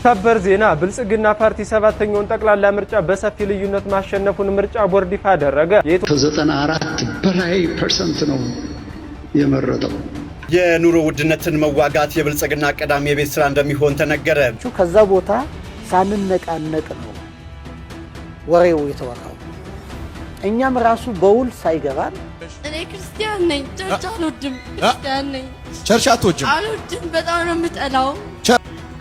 ሰበር ዜና ብልጽግና ፓርቲ ሰባተኛውን ጠቅላላ ምርጫ በሰፊ ልዩነት ማሸነፉን ምርጫ ቦርድ ይፋ አደረገ። ከ94 በላይ % ነው የመረጠው። የኑሮ ውድነትን መዋጋት የብልጽግና ቀዳሚ የቤት ስራ እንደሚሆን ተነገረ። ከዛ ቦታ ሳንነቃነቅ ነው ወሬው የተወራው። እኛም ራሱ በውል ሳይገባን እኔ ክርስቲያን ነኝ፣ ቸርች አልወድም። ክርስቲያን ነኝ፣ ቸርች አትወጂም? አልወድም፣ በጣም ነው የምጠላው።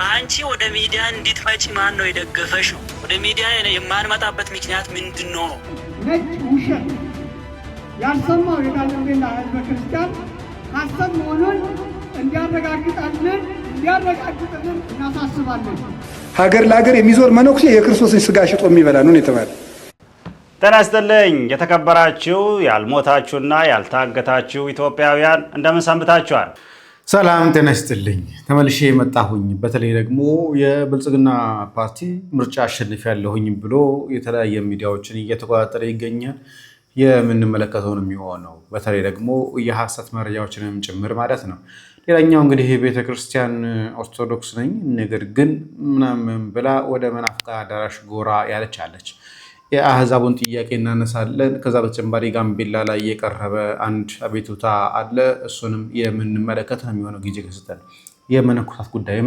አንቺ ወደ ሚዲያ እንድትመጪ ማን ነው የደገፈሽ? ወደ ሚዲያ የማንመጣበት ምክንያት ምንድነው? ነጭ ውሸት ያልሰማው የጋምቤላ ሕዝበ ክርስቲያን ሐሰት መሆኑን እንዲያረጋግጥልን እናሳስባለን። ሀገር ለሀገር የሚዞር መነኩሴ የክርስቶስን ስጋ ሽጦ የሚበላ ነው የተባለ። ጤና ይስጥልኝ የተከበራችሁ ያልሞታችሁና ያልታገታችሁ ኢትዮጵያውያን እንደምን ሰንብታችኋል? ሰላም ጤና ይስጥልኝ። ተመልሼ መጣሁኝ። በተለይ ደግሞ የብልጽግና ፓርቲ ምርጫ አሸንፊያለሁኝ ብሎ የተለያየ ሚዲያዎችን እየተቆጣጠረ ይገኛል። የምንመለከተው ነው የሚሆነው። በተለይ ደግሞ የሐሰት መረጃዎችንም ጭምር ማለት ነው። ሌላኛው እንግዲህ ቤተክርስቲያን ኦርቶዶክስ ነኝ ነገር ግን ምናምን ብላ ወደ መናፍቃ አዳራሽ ጎራ ያለች አለች። የአህዛቡን ጥያቄ እናነሳለን። ከዛ በተጨማሪ ጋምቤላ ላይ የቀረበ አንድ አቤቱታ አለ። እሱንም የምንመለከት ነው የሚሆነው። ጊዜ ከሰጠን የመነኮሳት ጉዳይም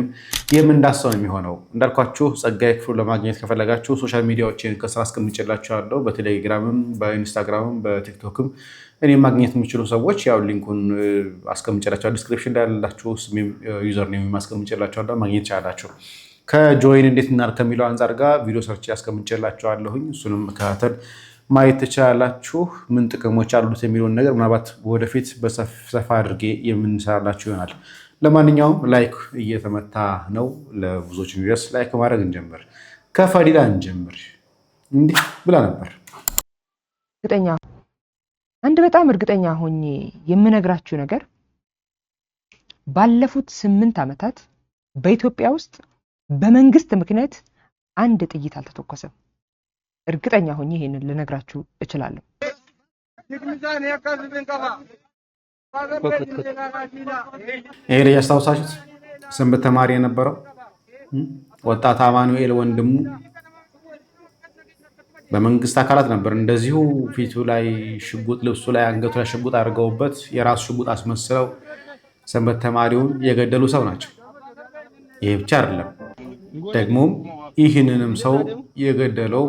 የምንዳሰው ነው የሚሆነው። እንዳልኳችሁ ጸጋዬ ክፍሉ ለማግኘት ከፈለጋችሁ ሶሻል ሚዲያዎችን ከስራ አስቀምጬላችኋለሁ። በቴሌግራምም በኢንስታግራምም በቲክቶክም እኔ ማግኘት የሚችሉ ሰዎች ያው ሊንኩን አስቀምጬላችኋለሁ። ዲስክሪፕሽን ላይ ያላችሁ ዩዘር ኔም አስቀምጬላችኋለሁ፣ ማግኘት ይችላላችሁ። ከጆይን እንዴት እናር ከሚለው አንፃር ጋር ቪዲዮ ሰርች ያስቀምጬላችኋለሁኝ። እሱንም መከታተል ማየት ትችላላችሁ። ምን ጥቅሞች አሉት የሚለውን ነገር ምናልባት ወደፊት በሰፋ አድርጌ የምንሰራላችሁ ይሆናል። ለማንኛውም ላይክ እየተመታ ነው። ለብዙዎች እንዲደርስ ላይክ ማድረግ እንጀምር። ከፈዲላ እንጀምር። እንዲህ ብላ ነበር። በጣም እርግጠኛ ሆኜ የምነግራችሁ ነገር ባለፉት 8 ዓመታት በኢትዮጵያ ውስጥ በመንግስት ምክንያት አንድ ጥይት አልተተኮሰም። እርግጠኛ ሆኜ ይሄንን ልነግራችሁ እችላለሁ። ይሄ ልጅ አስታውሳችሁት? ሰንበት ተማሪ የነበረው ወጣት አማኑኤል ወንድሙ በመንግስት አካላት ነበር እንደዚሁ ፊቱ ላይ ሽጉጥ፣ ልብሱ ላይ አንገቱ ላይ ሽጉጥ አድርገውበት የራሱ ሽጉጥ አስመስለው ሰንበት ተማሪውን የገደሉ ሰው ናቸው። ይሄ ብቻ አይደለም፣ ደግሞም ይህንንም ሰው የገደለው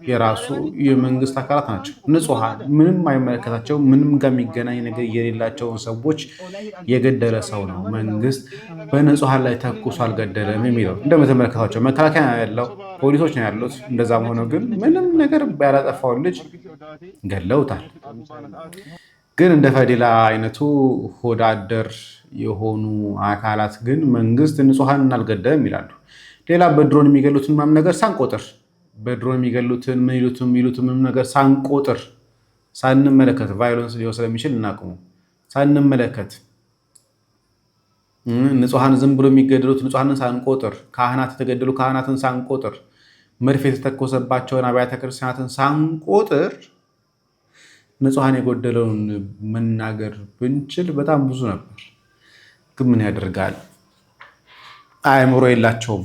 የራሱ የመንግስት አካላት ናቸው። ንጹሃን ምንም አይመለከታቸው፣ ምንም ጋር የሚገናኝ ነገር የሌላቸውን ሰዎች የገደለ ሰው ነው። መንግስት በንጹሃን ላይ ተኩሶ አልገደለም የሚለው እንደምትመለከታቸው መከላከያ ያለው ፖሊሶች ነው ያሉት። እንደዛም ሆነው ግን ምንም ነገር ያላጠፋውን ልጅ ገለውታል። ግን እንደ ፈዲላ አይነቱ ሆዳደር የሆኑ አካላት ግን መንግስት ንጹሃን አልገደለም ይላሉ። ሌላ በድሮን የሚገሉትን ምናምን ነገር ሳንቆጥር በድሮን የሚገሉትን የሚሉትን ነገር ሳንቆጥር ሳንመለከት ቫዮለንስ ሊሆን ስለሚችል እናቁሙ። ሳንመለከት ንጹሃን ዝም ብሎ የሚገደሉት ንጹሃንን ሳንቆጥር፣ ካህናት የተገደሉ ካህናትን ሳንቆጥር፣ መድፍ የተተኮሰባቸውን አብያተ ክርስቲያናትን ሳንቆጥር ንጹሃን የጎደለውን መናገር ብንችል በጣም ብዙ ነበር። ግን ምን ያደርጋል? አእምሮ የላቸውም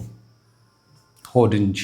ሆድ እንጂ።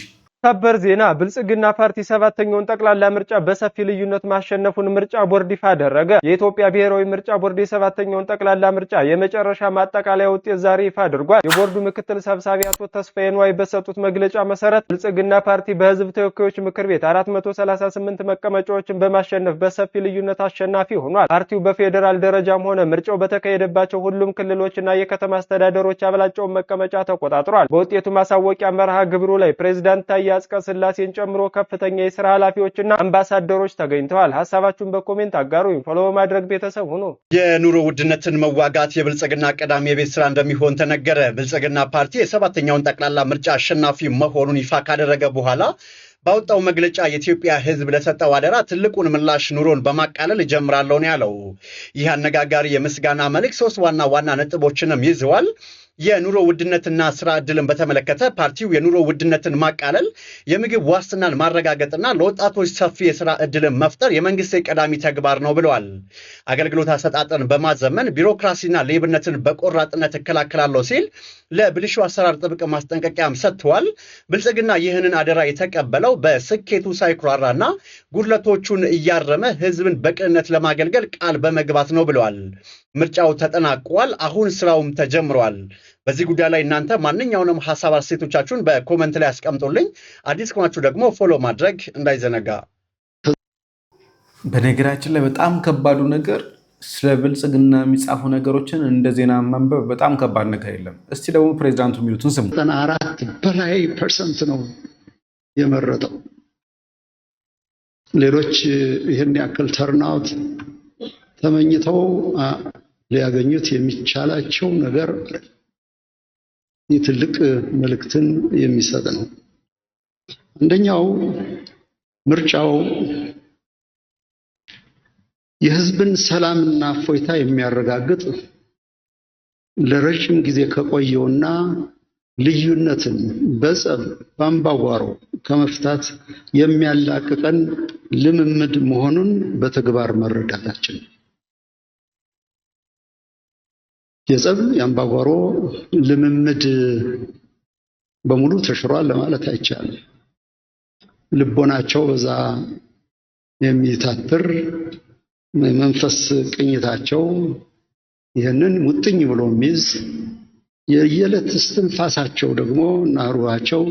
ሰበር ዜና ብልጽግና ፓርቲ ሰባተኛውን ጠቅላላ ምርጫ በሰፊ ልዩነት ማሸነፉን ምርጫ ቦርድ ይፋ አደረገ። የኢትዮጵያ ብሔራዊ ምርጫ ቦርድ የሰባተኛውን ጠቅላላ ምርጫ የመጨረሻ ማጠቃለያ ውጤት ዛሬ ይፋ አድርጓል። የቦርዱ ምክትል ሰብሳቢ አቶ ተስፋዬ ንዋይ በሰጡት መግለጫ መሰረት ብልጽግና ፓርቲ በህዝብ ተወካዮች ምክር ቤት 438 መቀመጫዎችን በማሸነፍ በሰፊ ልዩነት አሸናፊ ሆኗል። ፓርቲው በፌዴራል ደረጃም ሆነ ምርጫው በተካሄደባቸው ሁሉም ክልሎችና የከተማ አስተዳደሮች አብላጫውን መቀመጫ ተቆጣጥሯል። በውጤቱ ማሳወቂያ መርሃ ግብሩ ላይ ፕሬዝዳንት ታዬ አጽቀሥላሴን ጨምሮ ከፍተኛ የሥራ ኃላፊዎችና አምባሳደሮች ተገኝተዋል። ሐሳባችሁን በኮሜንት አጋሩኝ። ፎሎ በማድረግ ቤተሰብ ሁኑ። የኑሮ ውድነትን መዋጋት የብልጽግና ቀዳሚ የቤት ስራ እንደሚሆን ተነገረ። ብልጽግና ፓርቲ የሰባተኛውን ጠቅላላ ምርጫ አሸናፊ መሆኑን ይፋ ካደረገ በኋላ ባወጣው መግለጫ የኢትዮጵያ ሕዝብ ለሰጠው አደራ ትልቁን ምላሽ ኑሮን በማቃለል እጀምራለሁ ነው ያለው። ይህ አነጋጋሪ የምስጋና መልእክት 3 ዋና ነጥቦችንም ይዘዋል። የኑሮ ውድነትና ስራ ዕድልን በተመለከተ ፓርቲው የኑሮ ውድነትን ማቃለል፣ የምግብ ዋስትናን ማረጋገጥና ለወጣቶች ሰፊ የስራ ዕድልን መፍጠር የመንግስት ቀዳሚ ተግባር ነው ብለዋል። አገልግሎት አሰጣጥን በማዘመን ቢሮክራሲና ሌብነትን በቆራጥነት እከላከላለሁ ሲል ለብልሹ አሰራር ጥብቅ ማስጠንቀቂያም ሰጥቷል። ብልጽግና ይህንን አደራ የተቀበለው በስኬቱ ሳይኩራራና ጉድለቶቹን እያረመ ህዝብን በቅንነት ለማገልገል ቃል በመግባት ነው ብለዋል። ምርጫው ተጠናቋል። አሁን ስራውም ተጀምሯል። በዚህ ጉዳይ ላይ እናንተ ማንኛውንም ሐሳብ አስተያየቶቻችሁን በኮሜንት ላይ አስቀምጡልኝ። አዲስ ከሆናችሁ ደግሞ ፎሎ ማድረግ እንዳይዘነጋ። በነገራችን ላይ በጣም ከባዱ ነገር ስለ ብልጽግና የሚጻፉ ነገሮችን እንደ ዜና ማንበብ በጣም ከባድ ነገር የለም። እስቲ ደግሞ ፕሬዚዳንቱ የሚሉትን ስሙ። 94% ነው የመረጠው። ሌሎች ይህን ያክል ተርናውት ተመኝተው ሊያገኙት የሚቻላቸው ነገር ትልቅ መልእክትን የሚሰጥ ነው። አንደኛው ምርጫው የህዝብን ሰላምና እፎይታ የሚያረጋግጥ ለረጅም ጊዜ ከቆየውና ልዩነትን በጸብ በአምባጓሮ ከመፍታት የሚያላቅቀን ልምምድ መሆኑን በተግባር መረዳታችን። የጸብ የአምባጓሮ ልምምድ በሙሉ ተሽሯል ለማለት አይቻልም። ልቦናቸው በዛ የሚታትር መንፈስ ቅኝታቸው ይህንን ሙጥኝ ብሎ የሚይዝ የየዕለት እስትንፋሳቸው ደግሞ እና ሩሃቸው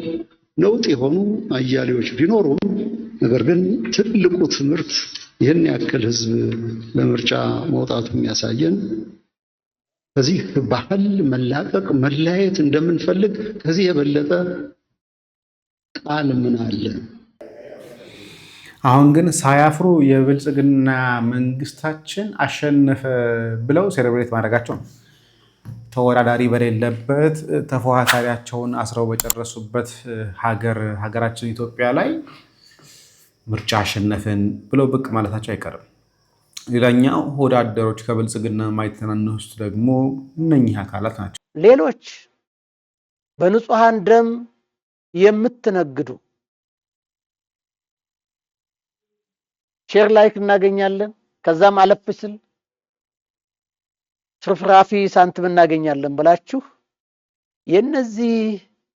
ነውጥ የሆኑ አያሌዎች ቢኖሩም ነገር ግን ትልቁ ትምህርት ይህን ያክል ህዝብ ለምርጫ መውጣቱ የሚያሳየን ከዚህ ባህል መላቀቅ መለያየት እንደምንፈልግ ከዚህ የበለጠ ቃል ምን አለ? አሁን ግን ሳያፍሩ የብልጽግና መንግስታችን አሸነፈ ብለው ሴሌብሬት ማድረጋቸው ነው። ተወዳዳሪ በሌለበት ተፎካካሪያቸውን አስረው በጨረሱበት ሀገራችን ኢትዮጵያ ላይ ምርጫ አሸነፍን ብለው ብቅ ማለታቸው አይቀርም። ሌላኛው ወዳደሮች ከብልጽግና የማይተናነሱት ደግሞ እነኚህ አካላት ናቸው። ሌሎች በንጹሃን ደም የምትነግዱ ሼር ላይክ እናገኛለን፣ ከዛም አለፍ ሲል ፍርፍራፊ ሳንቲም እናገኛለን ብላችሁ የነዚህ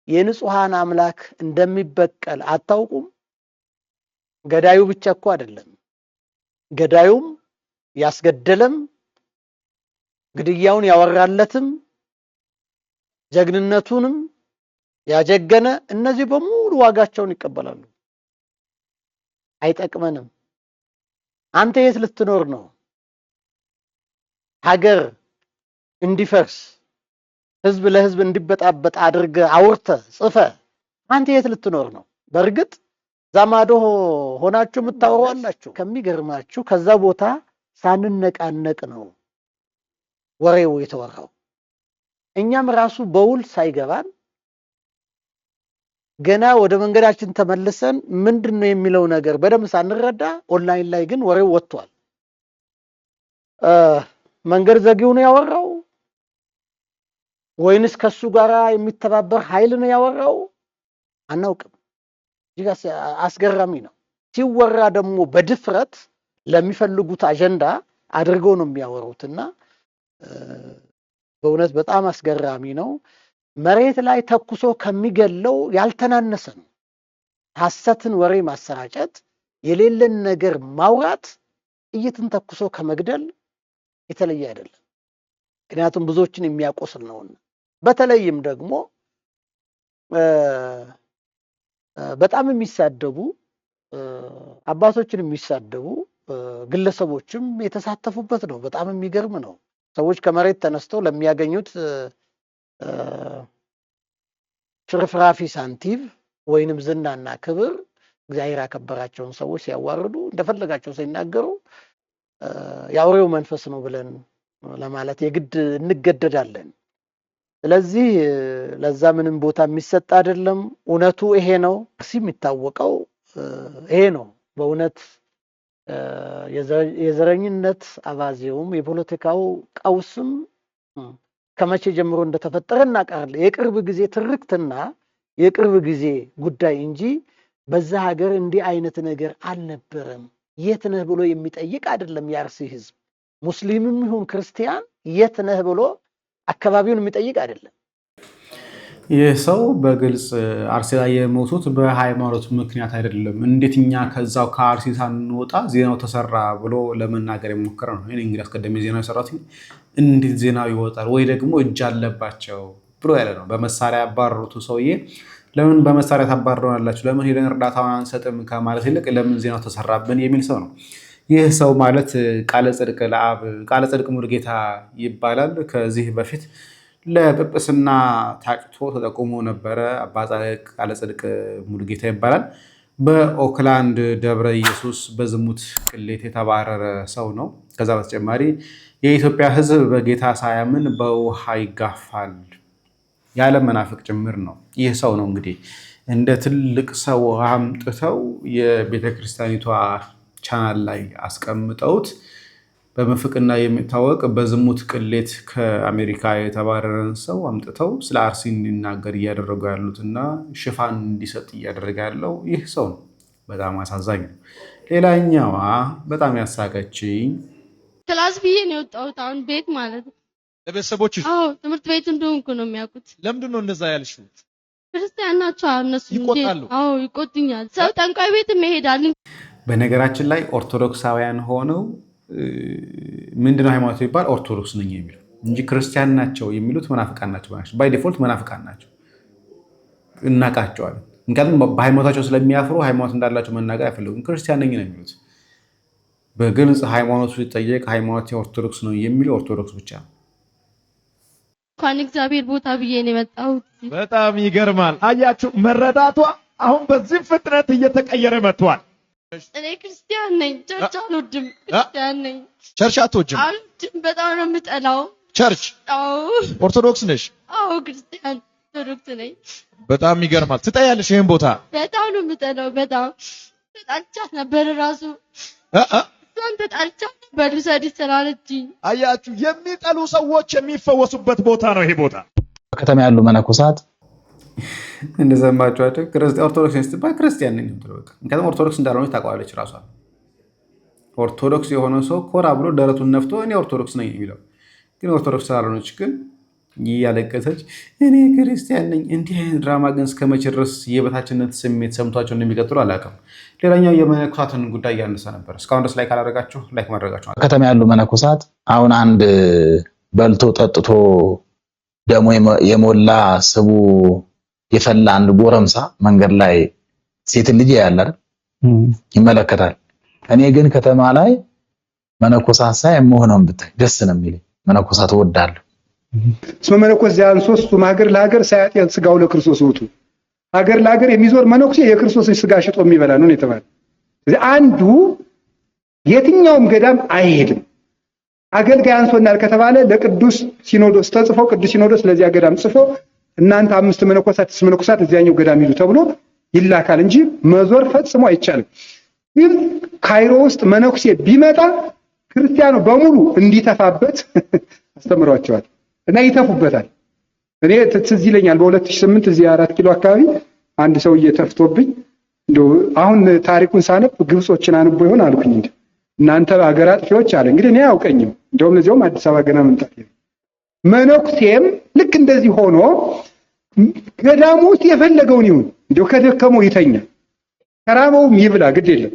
የንጹሃን አምላክ እንደሚበቀል አታውቁም? ገዳዩ ብቻ እኮ አይደለም፣ ገዳዩም ያስገደለም ግድያውን ያወራለትም ጀግንነቱንም ያጀገነ እነዚህ በሙሉ ዋጋቸውን ይቀበላሉ። አይጠቅመንም። አንተ የት ልትኖር ነው? ሀገር እንዲፈርስ ህዝብ ለህዝብ እንዲበጣበጥ አድርገ አውርተ ጽፈ አንተ የት ልትኖር ነው? በእርግጥ ዛማዶ ሆናችሁ የምታወራላችሁ። ከሚገርማችሁ ከዛ ቦታ ሳንነቃነቅ ነው ወሬው የተወራው። እኛም ራሱ በውል ሳይገባን ገና ወደ መንገዳችን ተመልሰን ምንድነው የሚለው ነገር በደምብ ሳንረዳ ኦንላይን ላይ ግን ወሬው ወጥቷል። መንገድ ዘጊው ነው ያወራው ወይንስ ከሱ ጋራ የሚተባበር ኃይል ነው ያወራው? አናውቅም። እጅግ አስገራሚ ነው። ሲወራ ደግሞ በድፍረት ለሚፈልጉት አጀንዳ አድርገው ነው የሚያወሩትና በእውነት በጣም አስገራሚ ነው። መሬት ላይ ተኩሶ ከሚገለው ያልተናነሰ ነው። ሐሰትን ወሬ ማሰራጨት፣ የሌለን ነገር ማውራት ጥይትን ተኩሶ ከመግደል የተለየ አይደለም። ምክንያቱም ብዙዎችን የሚያቆስል ነውና። በተለይም ደግሞ በጣም የሚሳደቡ አባቶችን የሚሳደቡ ግለሰቦችም የተሳተፉበት ነው። በጣም የሚገርም ነው። ሰዎች ከመሬት ተነስተው ለሚያገኙት ፍርፍራፊ ሳንቲም ወይንም ዝናና ክብር እግዚአብሔር ያከበራቸውን ሰዎች ሲያዋርዱ እንደፈለጋቸው ሲናገሩ ያውሬው መንፈስ ነው ብለን ለማለት የግድ እንገደዳለን። ስለዚህ ለዛ ምንም ቦታ የሚሰጥ አይደለም። እውነቱ ይሄ ነው። የሚታወቀው ይሄ ነው። በእውነት የዘረኝነት አባዜውም የፖለቲካው ቀውስም ከመቼ ጀምሮ እንደተፈጠረ እናውቃለን። የቅርብ ጊዜ ትርክትና የቅርብ ጊዜ ጉዳይ እንጂ በዛ ሀገር እንዲህ አይነት ነገር አልነበረም። የት ነህ ብሎ የሚጠይቅ አይደለም የአርሲ ህዝብ። ሙስሊምም ይሁን ክርስቲያን የት ነህ ብሎ አካባቢውን የሚጠይቅ አይደለም። ይህ ሰው በግልጽ አርሲ ላይ የሞቱት በሃይማኖት ምክንያት አይደለም፣ እንዴት እኛ ከዛው ከአርሲ ሳንወጣ ዜናው ተሰራ ብሎ ለመናገር የሞከረ ነው። እኔ እንግዲህ አስቀድሜ ዜናው የሰራሁት እንዴት ዜናው ይወጣል ወይ ደግሞ እጅ አለባቸው ብሎ ያለ ነው። በመሳሪያ ያባረሩት ሰውዬ ለምን በመሳሪያ ታባረሩናላችሁ፣ ለምን ሄደን እርዳታውን አንሰጥም ከማለት ይልቅ ለምን ዜናው ተሰራብን የሚል ሰው ነው። ይህ ሰው ማለት ቃለ ጽድቅ ለአብ ቃለ ጽድቅ ሙሉጌታ ይባላል። ከዚህ በፊት ለጵጵስና ታጭቶ ተጠቁሞ ነበረ። አባ ቃለ ጽድቅ ሙሉጌታ ይባላል። በኦክላንድ ደብረ ኢየሱስ በዝሙት ቅሌት የተባረረ ሰው ነው። ከዛ በተጨማሪ የኢትዮጵያ ሕዝብ በጌታ ሳያምን በውሃ ይጋፋል ያለ መናፍቅ ጭምር ነው። ይህ ሰው ነው እንግዲህ እንደ ትልቅ ሰው አምጥተው የቤተክርስቲያኒቷ ቻናል ላይ አስቀምጠውት በምንፍቅና የሚታወቅ በዝሙት ቅሌት ከአሜሪካ የተባረረን ሰው አምጥተው ስለ አርሲ እንዲናገር እያደረጉ ያሉትና ሽፋን እንዲሰጥ እያደረገ ያለው ይህ ሰው ነው። በጣም አሳዛኝ ነው። ሌላኛዋ በጣም ያሳቀችኝ ክላስ ብዬ ነው የወጣሁት አሁን ቤት ማለት ነው። ለቤተሰቦችሽ? አዎ ትምህርት ቤት እንደሆንኩ ነው የሚያውቁት። ለምንድን ነው እንደዛ ያልሽው? ክርስቲያን ናቸው እነሱ። ይቆጣሉ? አዎ ይቆጡኛል። ሰው ጠንቋይ ቤት ይሄዳል። በነገራችን ላይ ኦርቶዶክሳውያን ሆነው ምንድነው ሃይማኖት ይባል ኦርቶዶክስ ነኝ የሚሉ እንጂ ክርስቲያን ናቸው የሚሉት መናፍቃን ናቸው። ባይ ዲፎልት መናፍቃን ናቸው፣ እናውቃቸዋለን። ምክንያቱም በሃይማኖታቸው ስለሚያፍሩ ሃይማኖት እንዳላቸው መናገር አይፈልጉም። ክርስቲያን ነኝ ነው የሚሉት። በግልጽ ሃይማኖቱ ሲጠየቅ ሃይማኖት ኦርቶዶክስ ነው የሚለው ኦርቶዶክስ ብቻ ነው። እንኳን እግዚአብሔር ቦታ ብዬ ነው የመጣሁት። በጣም ይገርማል። አያችሁ መረዳቷ አሁን በዚህ ፍጥነት እየተቀየረ መጥቷል። እኔ ክርስቲያን ነኝ፣ ቸርች አልወድም። ክርስቲያን ነኝ። ቸርች አትወጂም? አልወድም፣ በጣም ነው የምጠላው ቸርች። አዎ። ኦርቶዶክስ ነሽ? አዎ ክርስቲያን ኦርቶዶክስ ነኝ። በጣም ይገርማል። ትጠያለሽ ይሄን ቦታ? በጣም ነው የምጠላው። በጣም ተጣልቻት ነበር ራሱ እሷን ተጣልቻት ነበር ልሰድሽ ስላለችኝ። አያችሁ የሚጠሉ ሰዎች የሚፈወሱበት ቦታ ነው ይሄ ቦታ። በከተማ ያሉ መነኮሳት እንደሰማችኋቸው ኦርቶዶክስ ስትባል ክርስቲያን ነኝ የምትለው በቃ። ምክንያቱም ኦርቶዶክስ እንዳልሆነች ታውቃለች ራሷ። ኦርቶዶክስ የሆነ ሰው ኮራ ብሎ ደረቱን ነፍቶ እኔ ኦርቶዶክስ ነኝ የሚለው ግን ኦርቶዶክስ ስላልሆነች ግን እያለቀሰች እኔ ክርስቲያን ነኝ። እንዲህ አይነት ድራማ ግን እስከመቼ ድረስ የበታችነት ስሜት ሰምቷቸው እንደሚቀጥሉ አላውቅም። ሌላኛው የመነኮሳትን ጉዳይ እያነሳ ነበር። እስካሁን ድረስ ላይክ ካላደረጋችሁ ላይክ ማድረጋችሁ። በከተማ ያሉ መነኮሳት አሁን አንድ በልቶ ጠጥቶ ደሞ የሞላ ስቡ የፈላ አንድ ጎረምሳ መንገድ ላይ ሴት ልጅ ያያል አይደል? ይመለከታል። እኔ ግን ከተማ ላይ መነኮሳት ሳይ የምሆነውን ብታይ ደስ ነው የሚለኝ። መነኮሳት እወዳለሁ። ስመ መነኮስ ዚያን ሶስቱም ሀገር ለሀገር ሳያጤን ስጋው ለክርስቶስ ውጡ። ሀገር ለሀገር የሚዞር መነኩሴ የክርስቶስን ስጋ ሽጦ የሚበላ ነው የተባለ። ስለዚህ አንዱ የትኛውም ገዳም አይሄድም። አገልጋይ አንሶናል ከተባለ ለቅዱስ ሲኖዶስ ተጽፎ ቅዱስ ሲኖዶስ ለዚያ ገዳም ጽፎ እናንተ 5 መነኮሳት እዚያኛው ገዳም ሂዱ ተብሎ ይላካል እንጂ መዞር ፈጽሞ አይቻልም። ግን ካይሮ ውስጥ መነኩሴ ቢመጣ ክርስቲያኑ በሙሉ እንዲተፋበት አስተምሯቸዋል እና ይተፉበታል። እኔ ትዝ ይለኛል በ2008 እዚህ 4 ኪሎ አካባቢ አንድ ሰው እየተፍቶብኝ እንደው አሁን ታሪኩን ሳነብ ግብጾችን አንቦ ይሆን አልኩኝ። እንዴ እናንተ ሀገር አጥፊዎች አለ። እንግዲህ እኔ አያውቀኝም። እንደውም ለዚያውም አዲስ አበባ ገና መምጣት መነኩሴም ልክ እንደዚህ ሆኖ ገዳሙ ውስጥ የፈለገውን ይሁን እንደው ከደከመው ይተኛ፣ ከራበውም ይብላ፣ ግድ የለም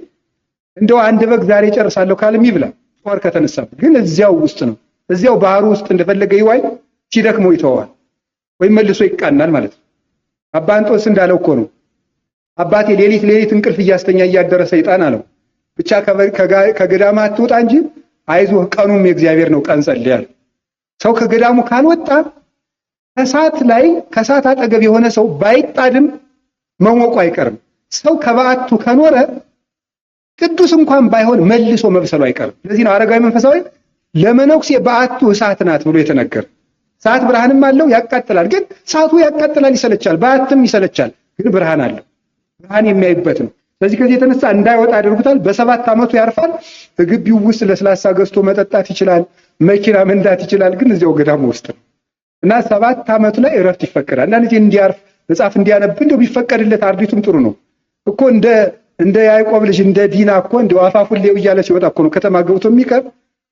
እንደው አንድ በግ ዛሬ ጨርሳለሁ ካለም ይብላ። ጦር ከተነሳበት ግን እዚያው ውስጥ ነው። እዚያው ባህሩ ውስጥ እንደፈለገ ይዋይ፣ ሲደክመው ይተዋል ወይም መልሶ ይቃናል ማለት ነው። አባ እንጦንስ እንዳለው እኮ ነው። አባቴ ሌሊት እንቅልፍ እያስተኛ እያደረ ሰይጣን አለው ብቻ ከገዳማ አትውጣ እንጂ አይዞህ ቀኑም የእግዚአብሔር ነው፣ ቀን ጸልያል። ሰው ከገዳሙ ካልወጣ ከሳት አጠገብ የሆነ ሰው ባይጣድም መሞቁ አይቀርም። ሰው ከበዓቱ ከኖረ ቅዱስ እንኳን ባይሆን መልሶ መብሰሉ አይቀርም። ለዚህ ነው አረጋዊ መንፈሳዊ ለመነኩሴ በዓቱ እሳት ናት ብሎ የተነገረ። እሳት ብርሃንም አለው ያቃጥላል። ግን እሳቱ ያቃጥላል፣ ይሰለቻል፣ በዓትም ይሰለቻል። ግን ብርሃን አለው፣ ብርሃን የሚያይበት ነው። ስለዚህ ከዚህ የተነሳ እንዳይወጣ ያደርጉታል። በ7 ዓመቱ ያርፋል። ግቢው ውስጥ ለስላሳ ገዝቶ መጠጣት ይችላል፣ መኪና መንዳት ይችላል። ግን እዚያው ገዳሙ ውስጥ ነው። እና 7 ዓመቱ ላይ እረፍት ይፈቀዳል። አንዳንድ ጊዜ እንዲያርፍ መጽሐፍ እንዲያነብ እንደው ቢፈቀድለት አርቢቱም ጥሩ ነው እኮ እንደ ያዕቆብ ልጅ እንደ ዲና እኮ እንደው አፋፉን ሌው እያለ ሲወጣ እኮ ነው ከተማ ገብቶ የሚቀር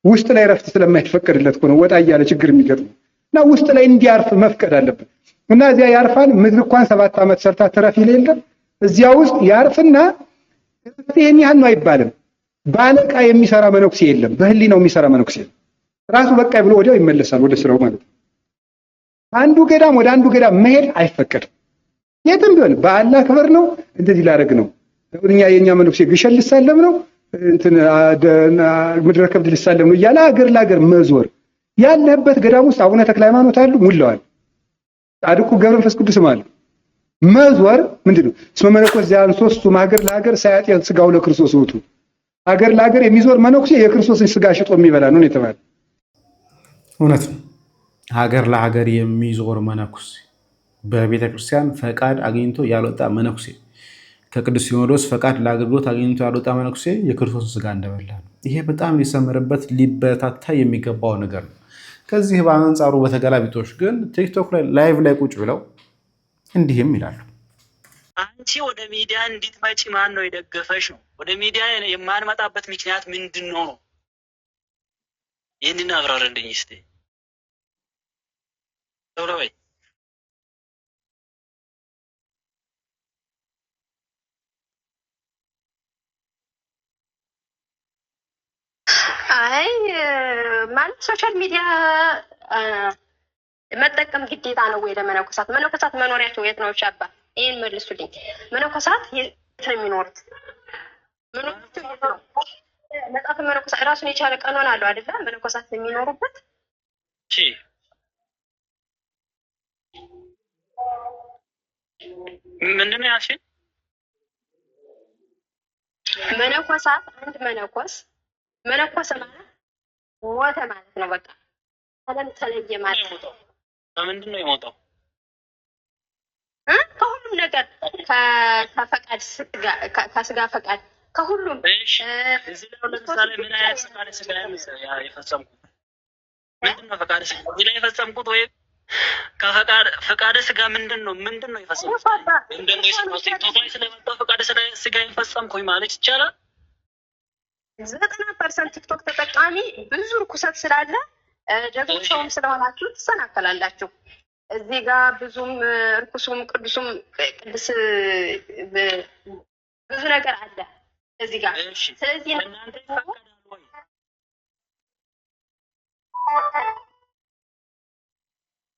ውስጥ ላይ እረፍት ስለማይፈቀድለት እኮ ነው ወጣ እያለ ችግር የሚገጥመው እና ውስጥ ላይ እንዲያርፍ መፍቀድ አለበት። እና እዚያ ያርፋል። ምድር እንኳን 7 ዓመት ሰርታ ትረፍ ይሌለ እዚያ ውስጥ ያርፍና ይሄን ያህል ነው አይባልም። ባለቃ የሚሰራ መነኩሴ የለም፣ በህሊናው የሚሰራ መነኩሴ ራሱ በቃ ብሎ ወዲያው ይመለሳል ወደ ስራው ማለት ነው። አንዱ ገዳም ወደ አንዱ ገዳም መሄድ አይፈቀድም። የትም ቢሆን በአላህ ክብር ነው እንደዚህ ላደርግ ነው የኛ መነኩሴ ግሸን ልሳለም ነው ምድረ ከብድ ልሳለም ነው እያለ አገር ለአገር መዞር። ያለበት ገዳም ውስጥ አቡነ ተክለ ሃይማኖት አሉ ሙላዋል፣ ጻድቁ ገብረ መንፈስ ቅዱስም አሉ። መዞር ምንድነው? እስመ መነኮስ ዚያን ሶስቱ ሀገር ለሀገር ሳያጤን ስጋው ለክርስቶስ ውእቱ። ሀገር ለሀገር የሚዞር መነኩሴ የክርስቶስን ስጋ ሽጦ የሚበላ ነው የተባለ እውነት ነው። ሀገር ለሀገር የሚዞር መነኩሴ በቤተ ክርስቲያን ፈቃድ አግኝቶ ያልወጣ መነኩሴ ከቅዱስ ሲኖዶስ ፈቃድ ለአገልግሎት አግኝቶ ያልወጣ መነኩሴ የክርስቶስን ስጋ እንደበላ ነው። ይሄ በጣም ሊሰመርበት ሊበታታ የሚገባው ነገር ነው። ከዚህ በአንጻሩ በተገላቢጦች ግን ቲክቶክ ላይ ላይቭ ላይ ቁጭ ብለው እንዲህም ይላሉ። አንቺ ወደ ሚዲያ እንድትመጪ ማን ነው የደገፈሽ ነው? ወደ ሚዲያ የማንመጣበት ምክንያት ምንድን ነው? ይህንን አብራራልኝ እስቲ ቶሎ በይ። አይ ማለት ሶሻል ሚዲያ መጠቀም ግዴታ ነው ወይ ለመነኮሳት? መነኮሳት መኖሪያቸው የት ነው? ሻባ ይሄን መልሱልኝ። መነኮሳት የት ነው የሚኖሩት? መጽሐፈ መነኮሳት ራሱን የቻለ ቀኖና አለው አይደለ? መነኮሳት የሚኖሩበት ምንድን ነው ያልሽኝ? መነኮሳት አንድ መነኮስ መነኮስ ማለት ሞተ ማለት ነው። በቃ ዓለም ተለየ ማለት ነው። ከምንድን ነው የሞተው? ከሁሉም ነገር ከፈቃድ ከስጋ ፈቃድ ከሁሉም። እዚህ ላይ ለምሳሌ ምን አይነት ፈቃድ ስጋ የፈጸምኩት ምንድን ነው? ፈቃድ ስጋ እዚህ ላይ የፈጸምኩት ወይም ፈቃድ ስጋ ምንድን ነው የፈጸምኩት? ወይም ደግሞ የሰራሁት ቲክቶክ ላይ ስለመጣው ፈቃድ ስጋ የፈጸምኩኝ ማለት ይቻላል? 90% ቲክቶክ ተጠቃሚ ብዙ ርኩሰት ስላለ ደግሞ ሰውም ስለሆናችሁ ትሰናከላላችሁ። እዚህ ጋር ብዙም ርኩሱም ቅዱሱም ቅዱስ ብዙ ነገር አለ እዚህ ጋር። ስለዚህ እናንተ ይፈቀዳል ወይ?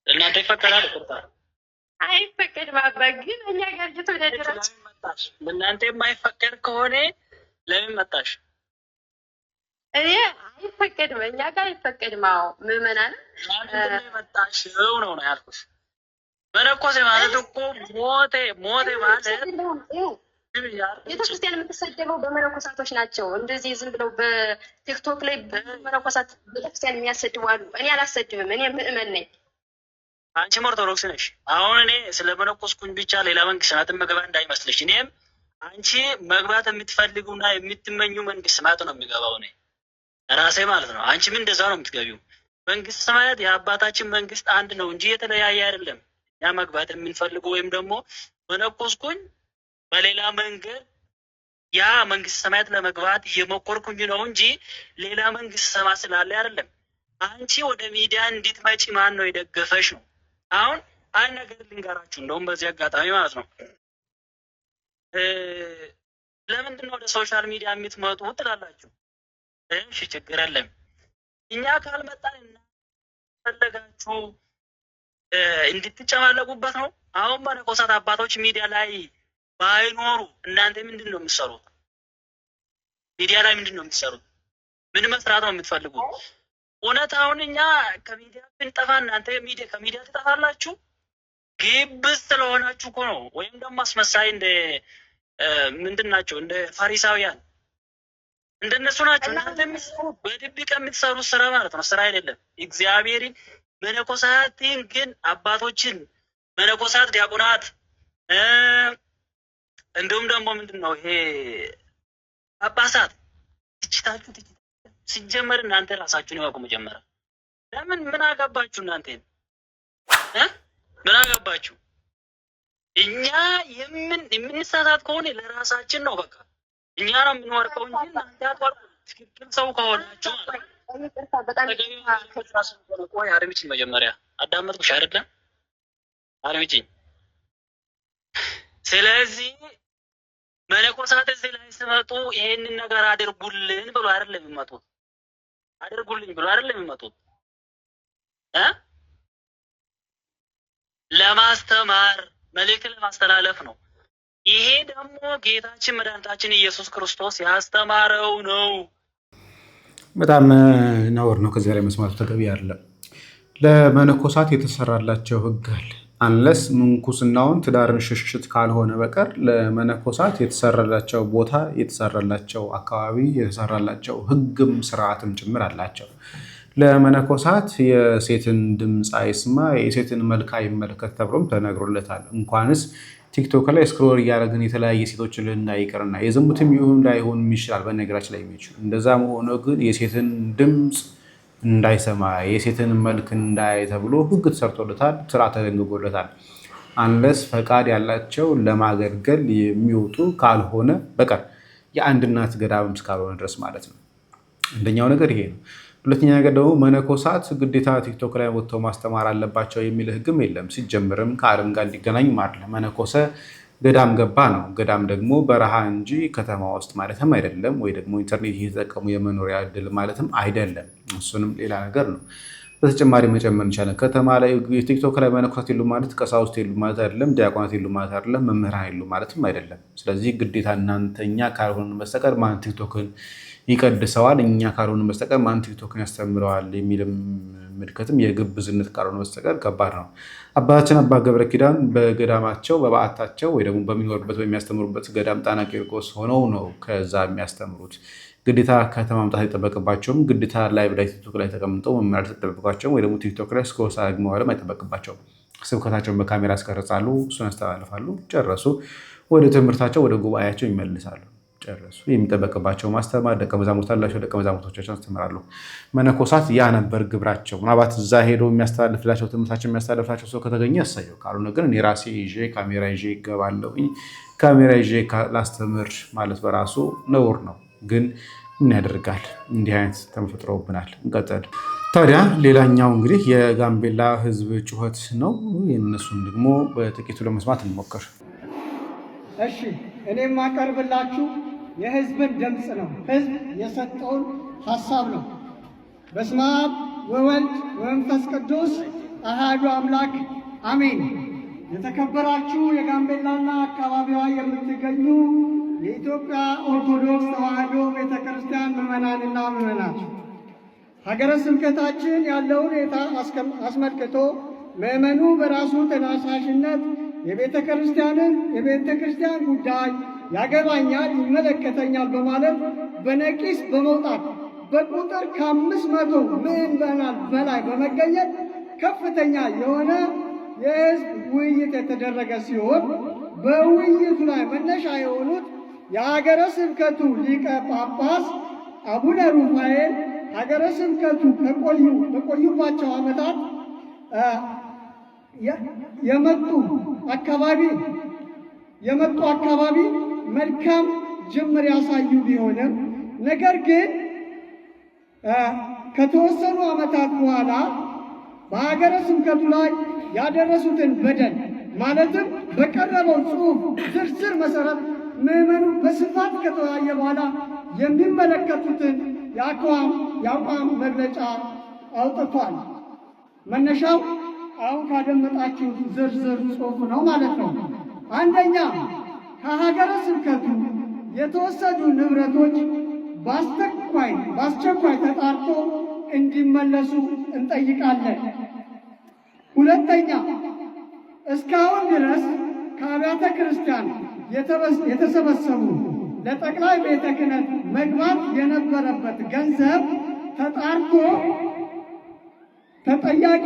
እናንተ ይፈቀዳል? ቁርጣ አይፈቀድም። አባ ግን እኛ ጋር እየተወዳደራችሁ እናንተ የማይፈቀድ ከሆነ ለምን መጣሽ? እኔ አይፈቀድም፣ እኛ ጋር አይፈቀድም። አዎ ምዕመናን መጣሽው ነው ያልኩሽ። መነኮሴ ማለት እኮ ሞቴ ማለት ቤተክርስቲያን የምትሰደበው በመነኮሳቶች ናቸው። እንደዚህ ዝም ብለው በቲክቶክ ላይ መነኮሳት ቤተክርስቲያን የሚያሰድቡ አሉ። እኔ አላሰድብም፣ እኔ ምዕመን ነኝ። አንቺም ኦርቶዶክስ ነሽ። አሁን እኔ ስለ መነኮስኩኝ ብቻ ሌላ መንግስት ናትን መግባ እንዳይመስልሽ። እኔም አንቺ መግባት የምትፈልጉና የምትመኙ መንግስት ናት ነው የሚገባው እኔ ራሴ ማለት ነው። አንቺም እንደዛ ነው የምትገቢው። መንግስት ሰማያት የአባታችን መንግስት አንድ ነው እንጂ የተለያየ አይደለም። ያ መግባት የምንፈልገው ወይም ደግሞ መነኮስኩኝ በሌላ መንገድ ያ መንግስት ሰማያት ለመግባት እየሞከርኩኝ ነው እንጂ ሌላ መንግስት ሰማያት ስላለ አይደለም። አንቺ ወደ ሚዲያ እንድትመጪ ማን ነው የደገፈሽ ነው? አሁን አንድ ነገር ልንገራችሁ፣ እንደውም በዚህ አጋጣሚ ማለት ነው። ለምንድን ነው ወደ ሶሻል ሚዲያ የምትመጡ ትላላችሁ? እሺ ችግር የለም። እኛ ካልመጣን ፈለጋችሁ እንድትጨማለቁበት ነው። አሁን መነኮሳት አባቶች ሚዲያ ላይ ባይኖሩ እናንተ ምንድን ነው የምትሰሩት? ሚዲያ ላይ ምንድን ነው የምትሰሩት? ምን መስራት ነው የምትፈልጉት? እውነት አሁን እኛ ከሚዲያ ብንጠፋ እናንተ ከሚዲያ ትጠፋላችሁ? ግብዝ ስለሆናችሁ እኮ ነው። ወይም ደግሞ አስመሳይ እንደ ምንድን ናቸው? እንደ ፋሪሳውያን እንደነሱ ናቸው። እናንተ የምትሰሩት በድብቅ የምትሰሩት ስራ ማለት ነው፣ ስራ አይደለም። እግዚአብሔርን መነኮሳትን ግን አባቶችን መነኮሳት፣ ዲያቆናት እንዲሁም ደግሞ ምንድን ነው ይሄ ጳጳሳት ትችታችሁ ሲጀመር እናንተ ራሳችሁን ይወቁ። መጀመሪያ ለምን ምን አገባችሁ እናንተ? ምን አገባችሁ? እኛ የምንሳሳት ከሆነ ለራሳችን ነው። በቃ እኛ ነው የምንወርቀው እንጂ እናንተ አትወርቁ። ትክክል ሰው ከሆናችሁ ቆይ አድምጪኝ። መጀመሪያ አዳመጥኩሽ አይደለም? አድምጪኝ። ስለዚህ መነኮሳት እዚህ ላይ ሲመጡ ይሄንን ነገር አድርጉልን ብሎ አይደለም የሚመጡት። አድርጉልኝ ብሎ አይደለም የሚመጡት ለማስተማር መልእክት ለማስተላለፍ ነው። ይሄ ደግሞ ጌታችን መድኃኒታችን ኢየሱስ ክርስቶስ ያስተማረው ነው። በጣም ነውር ነው። ከዚህ ላይ መስማቱ ተገቢ አይደለም። ለመነኮሳት የተሰራላቸው ሕግ አለ። አንለስ ምንኩስናውን ትዳርን ሽሽት ካልሆነ በቀር ለመነኮሳት የተሰራላቸው ቦታ፣ የተሰራላቸው አካባቢ፣ የተሰራላቸው ሕግም ስርዓትም ጭምር አላቸው። ለመነኮሳት የሴትን ድምፅ አይስማ፣ የሴትን መልክ አይመልከት ተብሎም ተነግሮለታል። እንኳንስ ቲክቶክ ላይ ስክሮል እያደረግን የተለያየ ሴቶችን ልናይቅርና የዝሙትም ይሁን ላይሆን ይችላል። በነገራችን ላይ የሚችሉ እንደዛም ሆኖ ግን የሴትን ድምፅ እንዳይሰማ የሴትን መልክ እንዳይ ተብሎ ህግ ተሰርቶለታል፣ ስርዓት ተደንግጎለታል። አንለስ ፈቃድ ያላቸው ለማገልገል የሚወጡ ካልሆነ በቀር የአንድ እናት ገዳምም እስካልሆነ ድረስ ማለት ነው። አንደኛው ነገር ይሄ ነው። ሁለተኛ ነገር ደግሞ መነኮሳት ግዴታ ቲክቶክ ላይ ወጥተው ማስተማር አለባቸው የሚል ህግም የለም። ሲጀምርም ከዓለም ጋር እንዲገናኝ ማለት መነኮሰ ገዳም ገባ ነው። ገዳም ደግሞ በረሃ እንጂ ከተማ ውስጥ ማለትም አይደለም፣ ወይ ደግሞ ኢንተርኔት እየተጠቀሙ የመኖሪያ እድል ማለትም አይደለም። እሱንም ሌላ ነገር ነው። በተጨማሪ መጨመር እንችላለን። ከተማ ላይ ቲክቶክ ላይ መነኮሳት የሉ ማለት ቀሳውስት የሉ ማለት አይደለም፣ ዲያቆናት የሉ ማለት አይደለም፣ መምህራን የሉ ማለትም አይደለም። ስለዚህ ግዴታ እናንተኛ ካልሆነ በስተቀር ማን ቲክቶክን ይቀድሰዋል፣ እኛ ካልሆነ በስተቀር ማን ቲክቶክን ያስተምረዋል የሚልም ምልክትም የግብዝነት ካልሆነ በስተቀር ከባድ ነው። አባታችን አባ ገብረ ኪዳን በገዳማቸው በበዓታቸው ወይ ደግሞ በሚኖርበት በሚያስተምሩበት ገዳም ጣና ቂርቆስ ሆነው ነው ከዛ የሚያስተምሩት። ግዴታ ከተማ መምጣት አይጠበቅባቸውም። ግዴታ ላይቭ ላይ ቲክቶክ ላይ ተቀምጠው መማር አይጠበቅባቸውም። ወይ ደግሞ ቲክቶክ ላይ ስክሮል ሳያግሙ ማለም አይጠበቅባቸውም። ስብከታቸውን በካሜራ ያስቀርጻሉ፣ እሱን ያስተላልፋሉ፣ ጨረሱ። ወደ ትምህርታቸው ወደ ጉባኤያቸው ይመልሳሉ፣ ጨረሱ። የሚጠበቅባቸው ማስተማር፣ ደቀ መዛሙርት አላቸው፣ ደቀ መዛሙርቶቻቸውን ያስተምራሉ። መነኮሳት ያ ነበር ግብራቸው። ምናልባት እዛ ሄዶ የሚያስተላልፍላቸው ትምህርታቸው የሚያስተላልፍላቸው ሰው ከተገኘ ያሳየው፣ ካልሆነ ግን እኔ ራሴ ይዤ ካሜራ ይዤ ይገባለሁ። ካሜራ ይዤ ላስተምር ማለት በራሱ ነውር ነው። ግን ምን ያደርጋል፣ እንዲህ አይነት ተፈጥሮብናል። እንቀጥል። ታዲያ ሌላኛው እንግዲህ የጋምቤላ ህዝብ ጩኸት ነው። የእነሱን ደግሞ በጥቂቱ ለመስማት እንሞክር። እሺ፣ እኔ የማቀርብላችሁ የህዝብን ድምፅ ነው። ህዝብ የሰጠውን ሀሳብ ነው። በስመ አብ ወወልድ ወመንፈስ ቅዱስ አሐዱ አምላክ አሜን። የተከበራችሁ የጋምቤላና አካባቢዋ የምትገኙ የኢትዮጵያ ኦርቶዶክስ ተዋሕዶ ቤተክርስቲያን ምዕመናንና ምዕመናት፣ ሀገረ ስብከታችን ያለውን ሁኔታ አስመልክቶ ምዕመኑ በራሱ ተነሳሽነት የቤተ ክርስቲያን ጉዳይ ያገባኛል፣ ይመለከተኛል በማለት በነቂስ በመውጣት በቁጥር ከ500 ምዕመናን በላይ በመገኘት ከፍተኛ የሆነ የህዝብ ውይይት የተደረገ ሲሆን በውይይቱ ላይ መነሻ የሆኑት የሀገረ ስብከቱ ሊቀ ጳጳስ አቡነ ሩፋኤል ሀገረ ስብከቱ በቆዩባቸው ዓመታት የመጡ አካባቢ መልካም ጅምር ያሳዩ ቢሆንም ነገር ግን ከተወሰኑ ዓመታት በኋላ በሀገረ ስብከቱ ላይ ያደረሱትን በደል ማለትም በቀረበው ጽሑፍ ዝርዝር መሰረት ምዕመኑ በስፋት ከተወያየ በኋላ የሚመለከቱትን የአቋም መግለጫ አውጥቷል። መነሻው አሁን ካደመጣችሁ ዝርዝር ጽሑፍ ነው ማለት ነው። አንደኛ፣ ከሀገረ ስብከቱ የተወሰዱ ንብረቶች በአስቸኳይ ተጣርቶ እንዲመለሱ እንጠይቃለን። ሁለተኛ፣ እስካሁን ድረስ ከአብያተ ክርስቲያን የተሰበሰቡ ለጠቅላይ ቤተ ክህነት መግባት የነበረበት ገንዘብ ተጣርቶ ተጠያቂ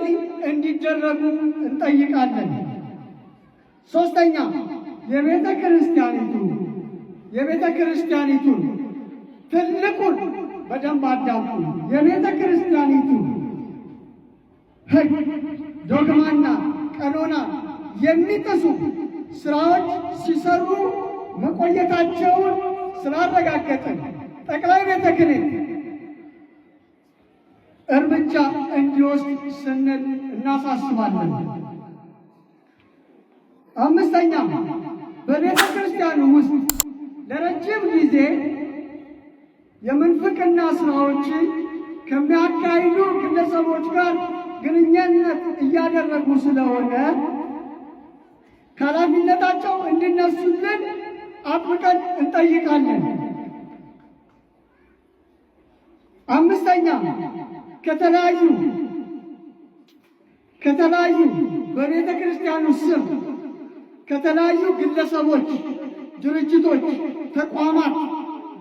እንዲደረጉ እንጠይቃለን። ሶስተኛ፣ የቤተ ክርስቲያኒቱን ትልቁን በደንብ አዳምጡ። የቤተ ክርስቲያኒቱ ሕግ ዶግማና ቀኖና የሚጥሱ ስራዎች ሲሰሩ መቆየታቸውን ስላረጋገጥን ጠቅላይ ቤተ ክህነት እርምጃ እንዲወስድ ስንል እናሳስባለን። አምስተኛ በቤተ ክርስቲያን ውስጥ ለረጅም ጊዜ የምንፍቅና ስራዎችን ከሚያካሂዱ ግለሰቦች ጋር ግንኙነት እያደረጉ ስለሆነ ከኃላፊነታቸው እንዲነሱልን አጥብቀን እንጠይቃለን። አምስተኛ ከተለያዩ በቤተ ክርስቲያኑ ስም ከተለያዩ ግለሰቦች፣ ድርጅቶች፣ ተቋማት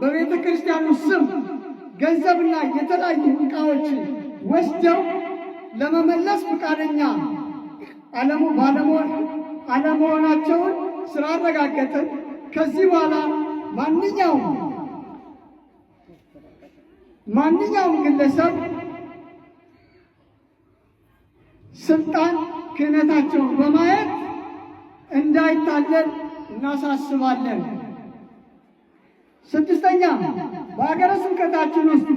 በቤተ ክርስቲያኑ ስም ገንዘብና የተለያዩ ዕቃዎች ወስደው ለመመለስ ፈቃደኛ አለመሆናቸውን ስላረጋገጥን ከዚህ በኋላ ማንኛውም ግለሰብ ስልጣን ክህነታቸውን በማየት እንዳይታለል እናሳስባለን። ስድስተኛ በሀገረ ስብከታችን ውስጥ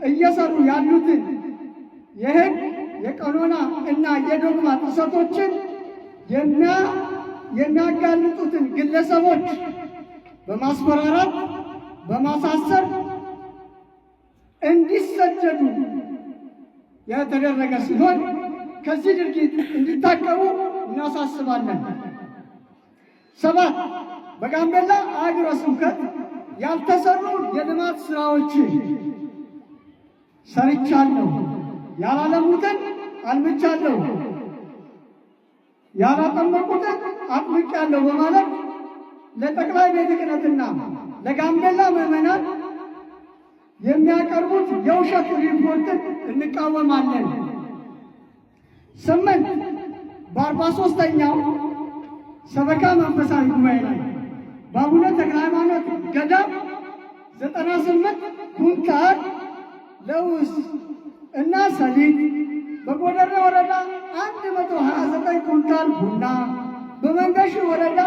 እየሰሩ ያሉትን የሕግ የቀኖና እና የዶግማ ጥሰቶችን የሚያጋልጡትን ግለሰቦች በማስፈራራት በማሳሰር እንዲሰደዱ የተደረገ ሲሆን ከዚህ ድርጊት እንዲታቀቡ እናሳስባለን። 7 በጋምቤላ ሀገረ ስብከት ያልተሰሩ የልማት ስራዎችን ሰርቻለሁ፣ ያላለሙትን አልምቻለሁ፣ ያላጠመቁትን አጥምቄያለሁ በማለት ለጠቅላይ ቤተ ክህነትና ለጋምቤላ ምዕመናን የሚያቀርቡት የውሸት ሪፖርትን እንቃወማለን። 8 በ43ኛው ሰበካ መንፈሳዊ ጉባኤ ላይ በአቡነ ተክለ ሃይማኖት ገዳም 98 ኩንታል ለውዝ እና ሰሊጥ፣ በጎደሬ ወረዳ 129 ኩንታል ቡና፣ በመንገሽ ወረዳ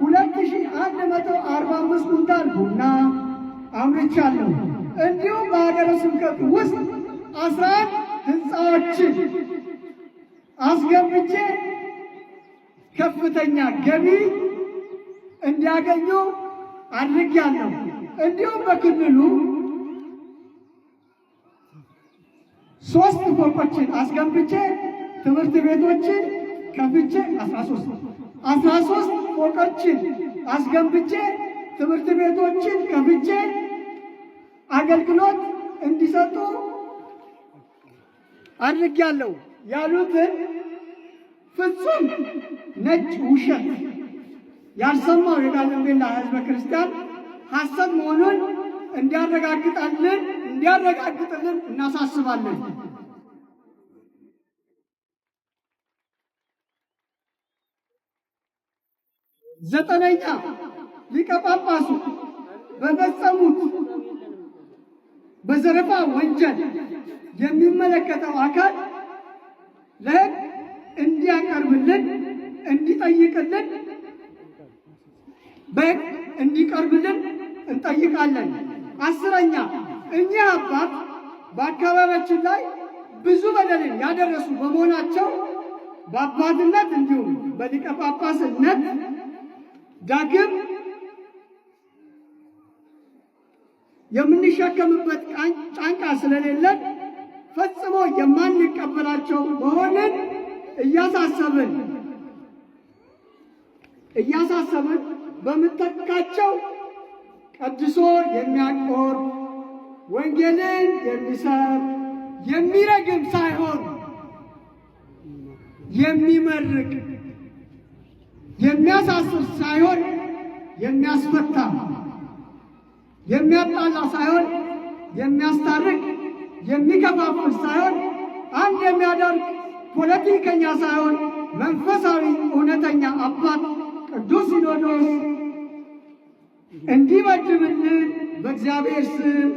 2145 ኩንታል ቡና አምርቻለሁ። እንዲሁም በሀገረ ስብከቱ ውስጥ 11 ህንፃዎችን አስገብቼ ከፍተኛ ገቢ እንዲያገኙ አድርጌያለሁ። እንዲሁም በክልሉ 3 ፎቆችን አስገንብቼ ትምህርት ቤቶችን ከፍቼ 13 ፎቆችን አስገንብቼ ትምህርት ቤቶችን ከፍቼ አገልግሎት እንዲሰጡ አድርጌያለሁ ያሉትን ፍጹም ነጭ ውሸት ያልሰማው የጋምቤላ ሕዝበ ክርስቲያን ሐሰት መሆኑን እንዲያረጋግጥልን እናሳስባለን። 9ኛ ሊቀ ጳጳሱ በፈጸሙት በዘረፋ ወንጀል የሚመለከተው አካል ለሕግ እንዲያቀርብልን እንዲጠይቅልን በሕግ እንዲቀርብልን እንጠይቃለን። 10ኛ እኚህ አባት በአካባቢያችን ላይ ብዙ በደልን ያደረሱ በመሆናቸው በአባትነት እንዲሁም በሊቀ ጳጳስነት ዳግም የምንሸከምበት ጫንቃ ስለሌለን ፈጽሞ የማንቀበላቸው መሆንን እያሳሰብን በምትተካቸው ቀድሶ የሚያቆርብ ወንጌልን የሚሰብክ የሚረግም ሳይሆን የሚመርቅ የሚያሳስር ሳይሆን የሚያስፈታ የሚያጣላ ሳይሆን የሚያስታርቅ የሚከፋፍል ሳይሆን አንድ የሚያደርግ ፖለቲከኛ ሳይሆን መንፈሳዊ እውነተኛ አባት ቅዱስ ሲኖዶስ እንዲመድብልን በእግዚአብሔር ስም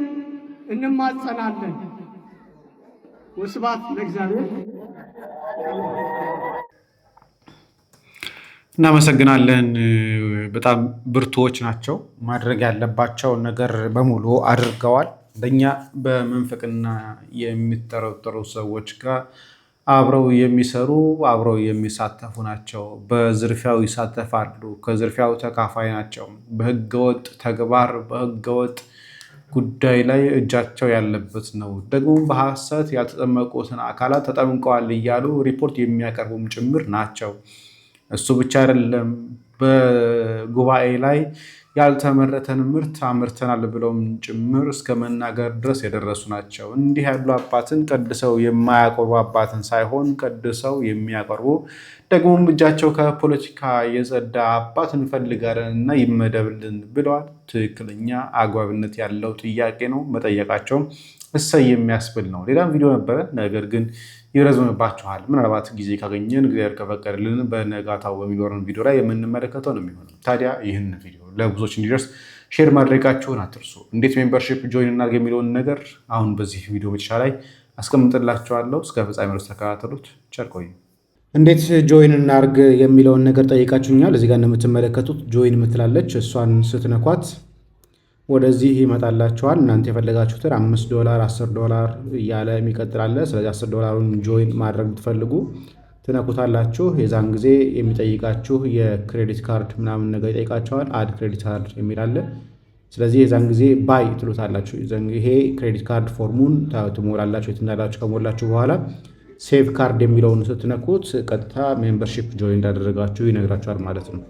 እንማጸናለን። ወስብሐት ለእግዚአብሔር። እናመሰግናለን። በጣም ብርቱዎች ናቸው። ማድረግ ያለባቸውን ነገር በሙሉ አድርገዋል። እንደኛ በመንፈቅና የሚጠረጠሩ ሰዎች ጋር አብረው የሚሰሩ አብረው የሚሳተፉ ናቸው። በዝርፊያው ይሳተፋሉ፣ ከዝርፊያው ተካፋይ ናቸው። በህገወጥ ተግባር በህገወጥ ጉዳይ ላይ እጃቸው ያለበት ነው። ደግሞ በሐሰት ያልተጠመቁትን አካላት ተጠምቀዋል እያሉ ሪፖርት የሚያቀርቡም ጭምር ናቸው። እሱ ብቻ አይደለም፣ በጉባኤ ላይ ያልተመረተን ምርት አምርተናል ብለውም ጭምር እስከ መናገር ድረስ የደረሱ ናቸው። እንዲህ ያሉ አባትን ቀድሰው የማያቀርቡ አባትን ሳይሆን ቀድሰው የሚያቀርቡ ደግሞም እጃቸው ከፖለቲካ የጸዳ አባት እንፈልጋለን እና ይመደብልን ብለዋል። ትክክለኛ አግባብነት ያለው ጥያቄ ነው። መጠየቃቸውም እሰይ የሚያስብል ነው። ሌላም ቪዲዮ ነበረ፣ ነገር ግን ይረዝምባችኋል። ምናልባት ጊዜ ካገኘን እግዚአብሔር ከፈቀደልን በነጋታው በሚኖረን ቪዲዮ ላይ የምንመለከተው ነው የሚሆነው። ታዲያ ይህን ቪዲዮ ለብዙዎች እንዲደርስ ሼር ማድረጋችሁን አትርሱ። እንዴት ሜምበርሺፕ ጆይን እናድርግ የሚለውን ነገር አሁን በዚህ ቪዲዮ መጨረሻ ላይ አስቀምጥላችኋለሁ። እስከ ፍጻሜ ድረስ ተከታተሉት። ቸር ቆዩ። እንዴት ጆይን እናድርግ የሚለውን ነገር ጠይቃችሁኛል። እዚህ ጋር እንደምትመለከቱት ጆይን ምትላለች። እሷን ስትነኳት ወደዚህ ይመጣላችኋል። እናንተ የፈለጋችሁትን $5 $10 እያለ የሚቀጥላለ። ስለዚህ $10ን ጆይን ማድረግ ብትፈልጉ ትነኩታላችሁ። የዛን ጊዜ የሚጠይቃችሁ የክሬዲት ካርድ ምናምን ነገር ይጠይቃቸዋል። አድ ክሬዲት ካርድ የሚላለ። ስለዚህ የዛን ጊዜ ባይ ትሉታላችሁ። ይሄ ክሬዲት ካርድ ፎርሙን ትሞላላችሁ። የት እንዳላችሁ ከሞላችሁ በኋላ ሴቭ ካርድ የሚለውን ስትነኩት ቀጥታ ሜምበርሺፕ ጆይን እንዳደረጋችሁ ይነግራችኋል ማለት ነው።